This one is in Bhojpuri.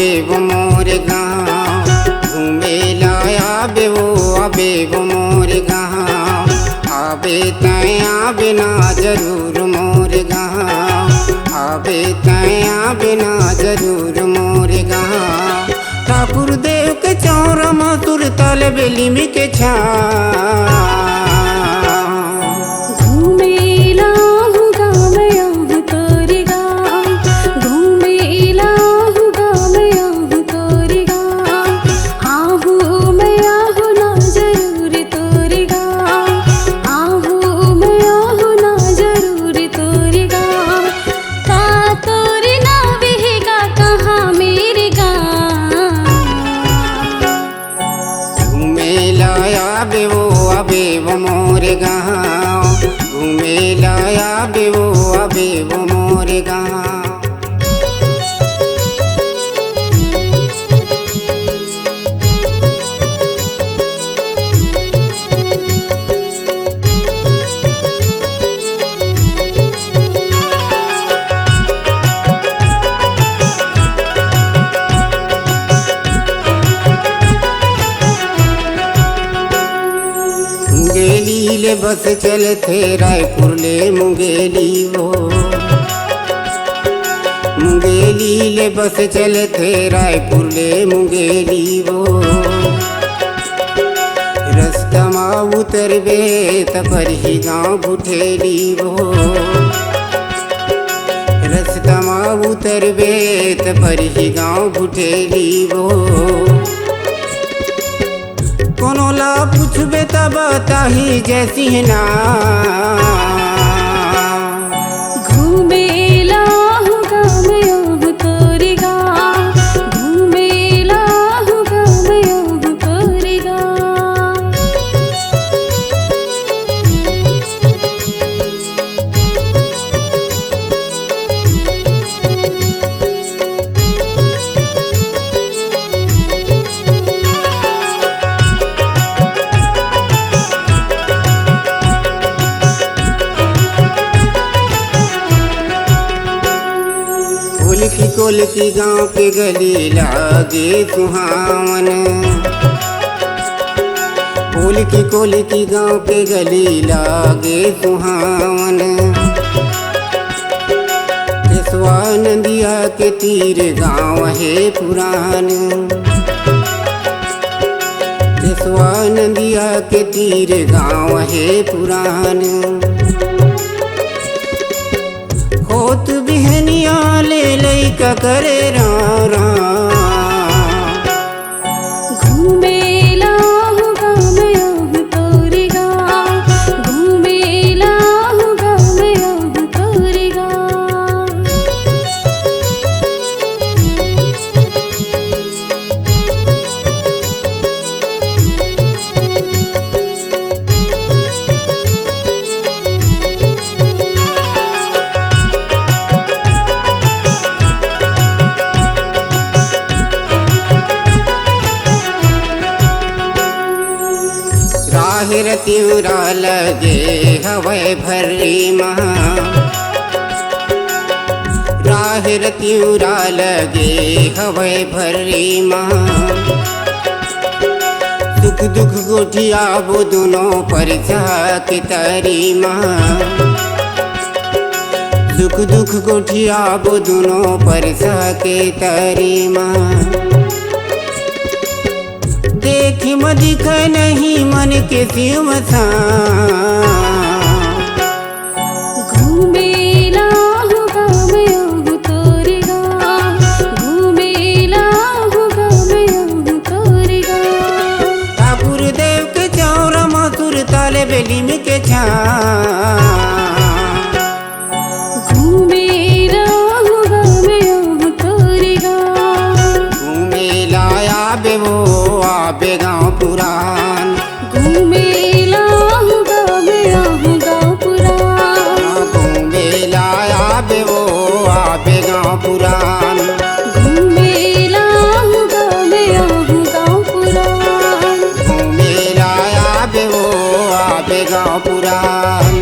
आबे वो मोर गाँव घूमे लाया आबे वो मोर गाँव आबे तय आबे ना जरूर मोर गाँव आबे तय आबे ना जरूर मोर गाँव ठाकुर देव के चौरा मातुर तल बेलिमी के छा आबे वो मोर गाँव घूमे लाया आबे वो मोर गाँव। मुंगेली ले बस चले थे रायपुर ले मुंगेली वो मुंगेली ले बस चले थे रायपुर ले मुंगेली वो रास्ता में उतरबे तपर ही गाँव भुठेली वो रास्ता में उतरबे तपर ही गाँव भुठेली वो कोनो ला पूछबे तब ताही जैसी है ना घूमे लाहू गाँव यूँ तोरी गाँव घूमे लाहू गाँव यूँ तोरी गाँव। कोल की गाँव के गली लागे सुहावन कोल की गाँव के गली लागे सुहावन केसवा नदिया के तीर गाँव है पुरान केसवा नदिया के तीर गाँव है पुरान होत बिहनिया ले लैका करे रा घूमे लाहू गाँव यूँ तोरी गाँव घूमे लाहू गाँव यूँ तोरी गाँव। राहिर त्यूरा लगे हवे भरी माँ राहिर त्यूरा लगे हवे भरी माँ दुख दुख गोठिया वो दोनों पर के तारी माँ दुख दुख गोठिया वो दोनों पर के तारी माँ देखी मदिख नहीं मन के शिव सा घूमे लाहू गाँव यूँ तोरी गाँव घूमे लाहू गाँव यूँ तोरी गाँव। ठाकुर देव के चौरा मातुर ताले बेली में के छा घूमे लाहू गाँव यूँ तोरी गाँव घूमे लाया आबे गाँव पुरान घूमे लाहू गाँव पुरान घूमे लाया आबे गाँव पुरान घूमे लाहू गाँव पुरान घूमे लाया आबे गाँव पुरान।